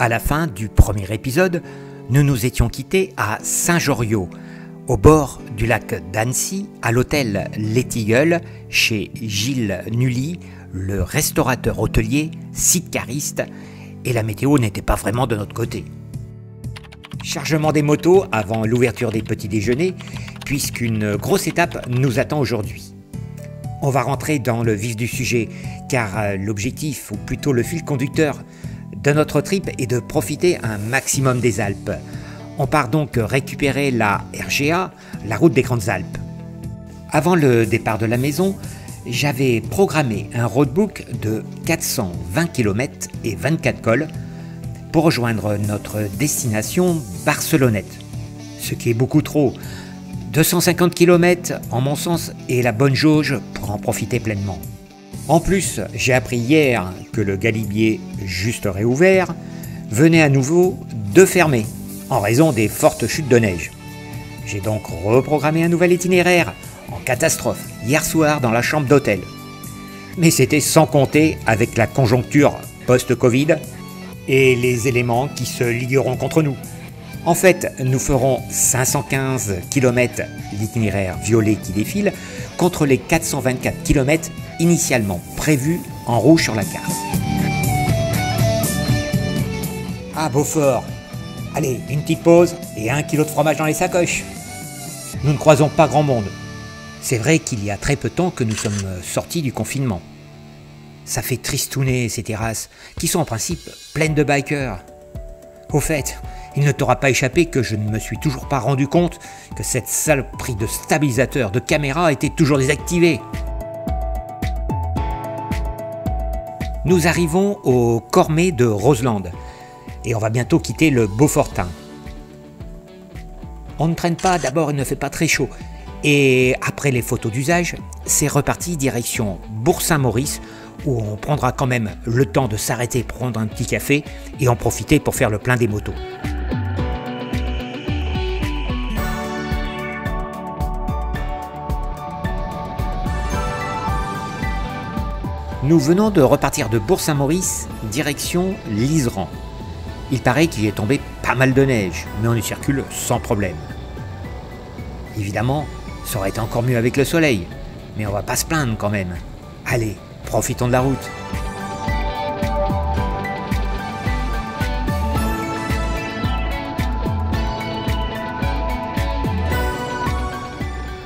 À la fin du premier épisode, nous nous étions quittés à Saint-Joriot, au bord du lac d'Annecy, à l'hôtel Les Tilleuls, chez Gilles Nully, le restaurateur hôtelier, site-cariste, et la météo n'était pas vraiment de notre côté. Chargement des motos avant l'ouverture des petits déjeuners, puisqu'une grosse étape nous attend aujourd'hui. On va rentrer dans le vif du sujet, car l'objectif, ou plutôt le fil conducteur de notre trip est de profiter un maximum des Alpes. On part donc récupérer la RGA, la route des Grandes Alpes. Avant le départ de la maison, j'avais programmé un roadbook de 420 km et 24 cols pour rejoindre notre destination barcelonnette. Ce qui est beaucoup trop. 250 km en mon sens est la bonne jauge pour en profiter pleinement. En plus, j'ai appris hier que le Galibier, juste réouvert, venait à nouveau de fermer en raison des fortes chutes de neige. J'ai donc reprogrammé un nouvel itinéraire en catastrophe hier soir dans la chambre d'hôtel. Mais c'était sans compter avec la conjoncture post-Covid et les éléments qui se ligueront contre nous. En fait, nous ferons 515 km l'itinéraire violet qui défile contre les 424 km initialement prévus en rouge sur la carte. Ah, Beaufort! Allez, une petite pause et 1 kilo de fromage dans les sacoches. Nous ne croisons pas grand monde. C'est vrai qu'il y a très peu de temps que nous sommes sortis du confinement. Ça fait tristouner ces terrasses, qui sont en principe pleines de bikers. Au fait, il ne t'aura pas échappé que je ne me suis toujours pas rendu compte que cette saloperie de stabilisateur de caméra était toujours désactivée. Nous arrivons au Cormet de Roseland et on va bientôt quitter le Beaufortin. On ne traîne pas, d'abord il ne fait pas très chaud. Et après les photos d'usage, c'est reparti direction Bourg-Saint-Maurice où on prendra quand même le temps de s'arrêter prendre un petit café et en profiter pour faire le plein des motos. Nous venons de repartir de Bourg-Saint-Maurice direction Liseran. Il paraît qu'il est tombé pas mal de neige, mais on y circule sans problème. Évidemment, ça aurait été encore mieux avec le soleil, mais on va pas se plaindre quand même. Allez, profitons de la route.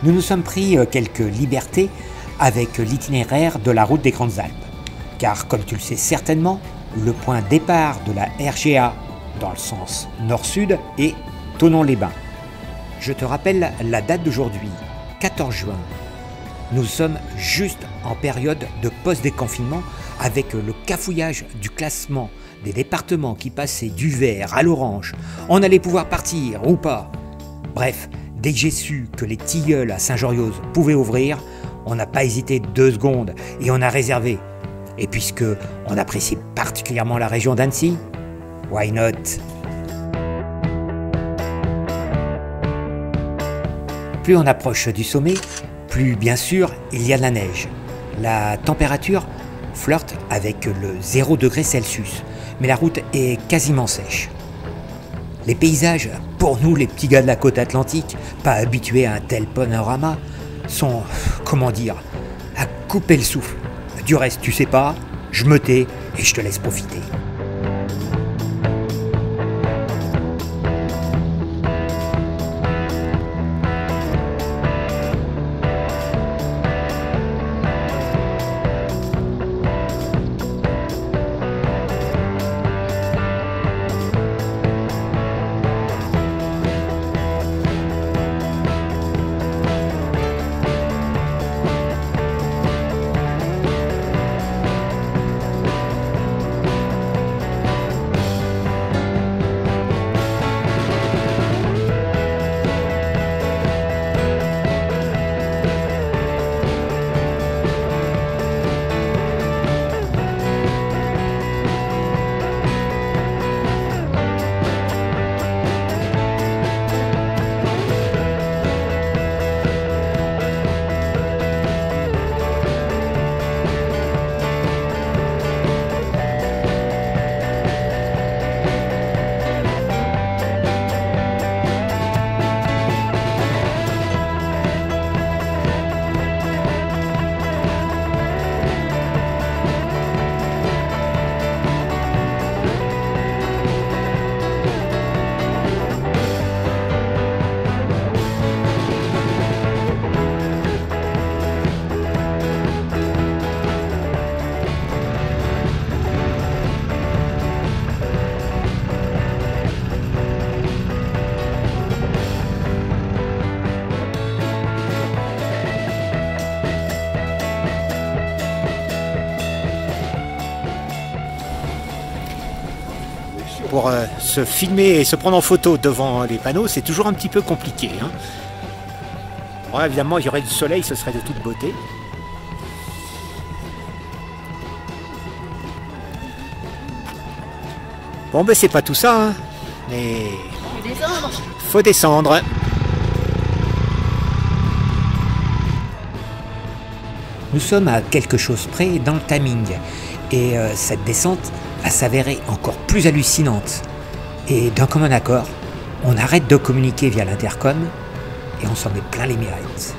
Nous nous sommes pris quelques libertés avec l'itinéraire de la route des Grandes Alpes. Car comme tu le sais certainement, le point départ de la RGA dans le sens nord-sud est Thonon-les-Bains. Je te rappelle la date d'aujourd'hui, 14 juin. Nous sommes juste en période de post-déconfinement avec le cafouillage du classement des départements qui passaient du vert à l'orange. On allait pouvoir partir ou pas. Bref, dès que j'ai su que les Tilleuls à Saint-Joriot pouvaient ouvrir, on n'a pas hésité 2 secondes et on a réservé. Et puisque on apprécie particulièrement la région d'Annecy, why not? Plus on approche du sommet, plus bien sûr il y a de la neige. La température flirte avec le 0 degré Celsius, mais la route est quasiment sèche. Les paysages, pour nous les petits gars de la côte atlantique, pas habitués à un tel panorama, sont, comment dire, à couper le souffle. Du reste, tu sais pas, je me tais et je te laisse profiter. pour se filmer et se prendre en photo devant les panneaux, c'est toujours un petit peu compliqué. Hein. Bon, évidemment, il y aurait du soleil, ce serait de toute beauté. Bon, ben c'est pas tout ça, hein. Mais faut descendre. Nous sommes à quelque chose près dans le timing, et cette descente va s'avérer encore plus hallucinante. Et d'un commun accord, on arrête de communiquer via l'intercom et on s'en met plein les mirettes.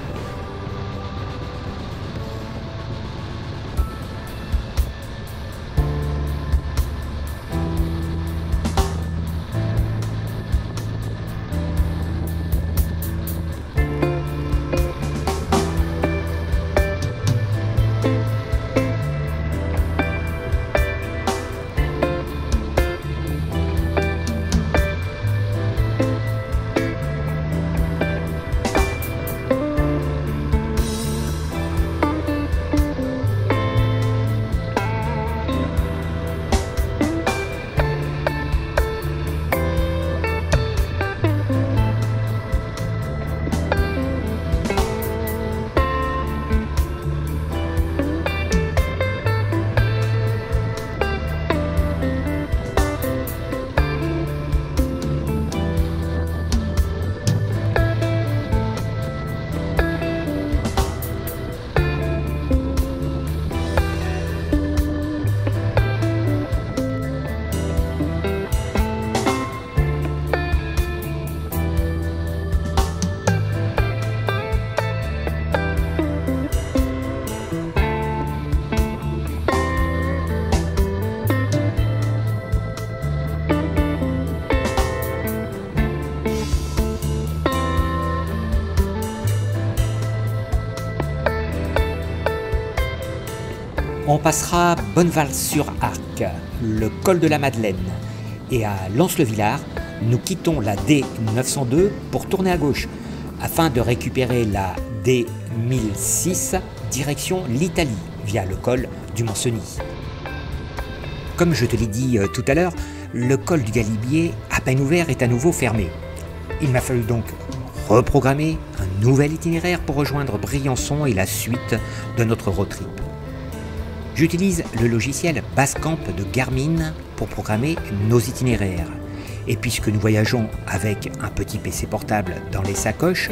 On passera Bonneval-sur-Arc, le col de la Madeleine, et à Lens-le-Villard, nous quittons la D902 pour tourner à gauche, afin de récupérer la D1006 direction l'Italie, via le col du Mont-Cenis. Comme je te l'ai dit tout à l'heure, le col du Galibier, à peine ouvert, est à nouveau fermé. Il m'a fallu donc reprogrammer un nouvel itinéraire pour rejoindre Briançon et la suite de notre road trip. J'utilise le logiciel Basecamp de Garmin pour programmer nos itinéraires. Et puisque nous voyageons avec un petit PC portable dans les sacoches,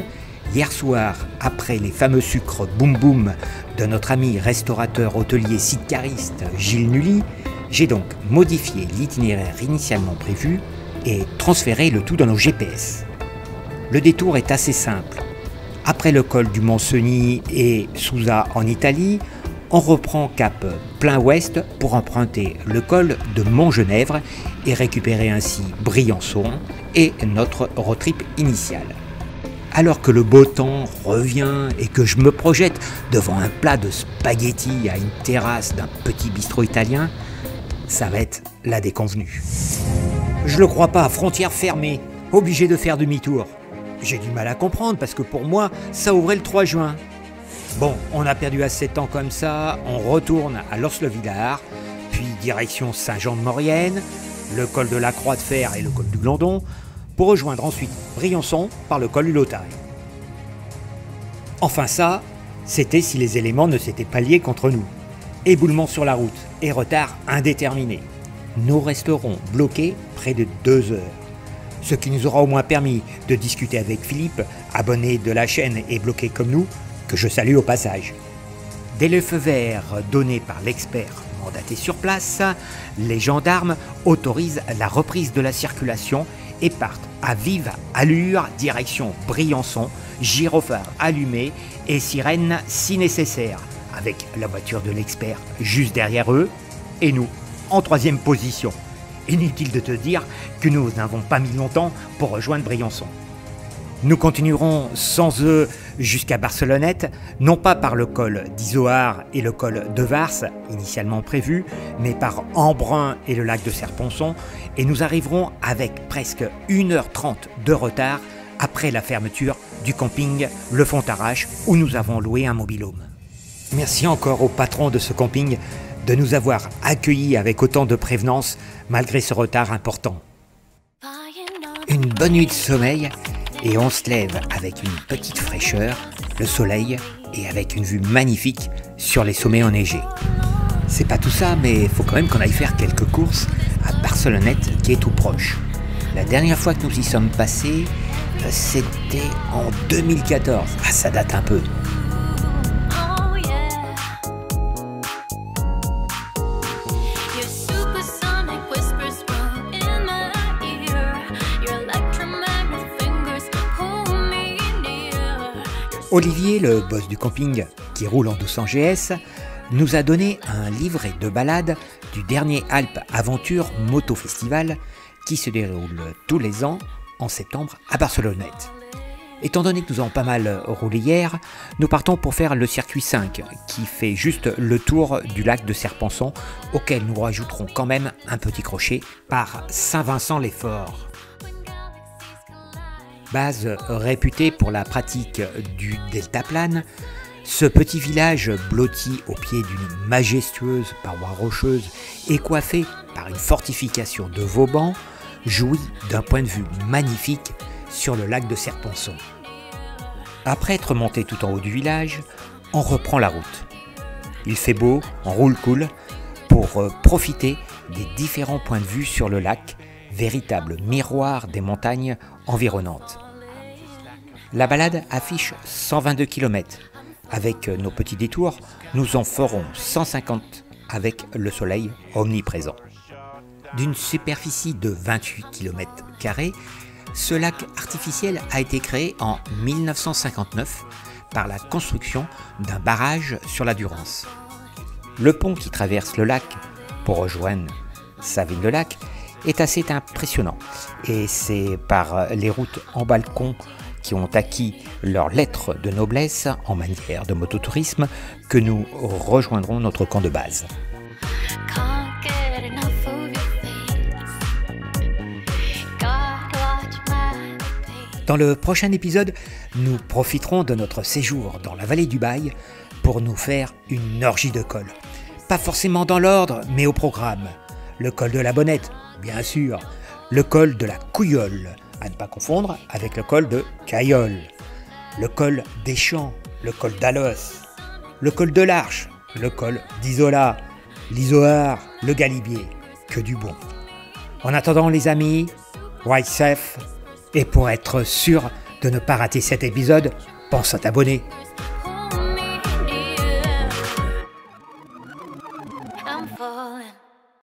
hier soir, après les fameux sucres Boum Boum de notre ami restaurateur hôtelier sicariste Gilles Nully, j'ai donc modifié l'itinéraire initialement prévu et transféré le tout dans nos GPS. Le détour est assez simple. Après le col du Mont-Cenis et Susa en Italie, on reprend cap plein ouest pour emprunter le col de Montgenèvre et récupérer ainsi Briançon et notre road trip initial. Alors que le beau temps revient et que je me projette devant un plat de spaghettis à une terrasse d'un petit bistrot italien, ça va être la déconvenue. Je le crois pas, frontière fermée, obligé de faire demi-tour. J'ai du mal à comprendre parce que pour moi, ça ouvrait le 3 juin. Bon, on a perdu assez de temps comme ça, on retourne à Lens-le-Villard, puis direction Saint-Jean-de-Maurienne, le col de la Croix de Fer et le col du Glandon, pour rejoindre ensuite Briançon par le col du Lautary. Enfin ça, c'était si les éléments ne s'étaient pas liés contre nous. Éboulement sur la route et retard indéterminé. Nous resterons bloqués près de 2 heures. Ce qui nous aura au moins permis de discuter avec Philippe, abonné de la chaîne et bloqué comme nous, que je salue au passage. Dès le feu vert donné par l'expert mandaté sur place, les gendarmes autorisent la reprise de la circulation et partent à vive allure direction Briançon, gyrophare allumé et sirène si nécessaire, avec la voiture de l'expert juste derrière eux et nous en 3e position. Inutile de te dire que nous n'avons pas mis longtemps pour rejoindre Briançon. Nous continuerons sans eux jusqu'à Barcelonnette, non pas par le col d'Izoard et le col de Vars, initialement prévu, mais par Embrun et le lac de Serponçon, et nous arriverons avec presque 1h30 de retard après la fermeture du camping Le Fontarache où nous avons loué un mobil-home. Merci encore au patron de ce camping de nous avoir accueillis avec autant de prévenance malgré ce retard important. Une bonne nuit de sommeil et on se lève avec une petite fraîcheur, le soleil et avec une vue magnifique sur les sommets enneigés. C'est pas tout ça, mais il faut quand même qu'on aille faire quelques courses à Barcelonnette qui est tout proche. La dernière fois que nous y sommes passés, c'était en 2014. Ah, ça date un peu. Olivier, le boss du camping qui roule en 1200 GS, nous a donné un livret de balade du dernier Alpes Aventure Moto Festival qui se déroule tous les ans en septembre à Barcelonnette. Étant donné que nous avons pas mal roulé hier, nous partons pour faire le circuit 5 qui fait juste le tour du lac de Serpenson auquel nous rajouterons quand même un petit crochet par Saint-Vincent-les-Forts. Base réputée pour la pratique du deltaplane, ce petit village blotti au pied d'une majestueuse paroi rocheuse et coiffé par une fortification de Vauban jouit d'un point de vue magnifique sur le lac de Serpenson. Après être monté tout en haut du village, on reprend la route. Il fait beau, on roule cool pour profiter des différents points de vue sur le lac, véritable miroir des montagnes environnantes. La balade affiche 122 km. Avec nos petits détours, nous en ferons 150 avec le soleil omniprésent. D'une superficie de 28 km², ce lac artificiel a été créé en 1959 par la construction d'un barrage sur la Durance. Le pont qui traverse le lac pour rejoindre sa ville de lac est assez impressionnant et c'est par les routes en balcon qui ont acquis leur lettre de noblesse en matière de mototourisme que nous rejoindrons notre camp de base. Dans le prochain épisode, nous profiterons de notre séjour dans la vallée du Bail pour nous faire une orgie de cols. Pas forcément dans l'ordre, mais au programme. Le col de la Bonnette, bien sûr. Le col de la Couillole, à ne pas confondre avec le col de Caillol. Le col des Champs, le col d'Alos. Le col de l'Arche, le col d'Isola. l'Isoar, le Galibier. Que du bon. En attendant les amis, ride safe. Et pour être sûr de ne pas rater cet épisode, pense à t'abonner.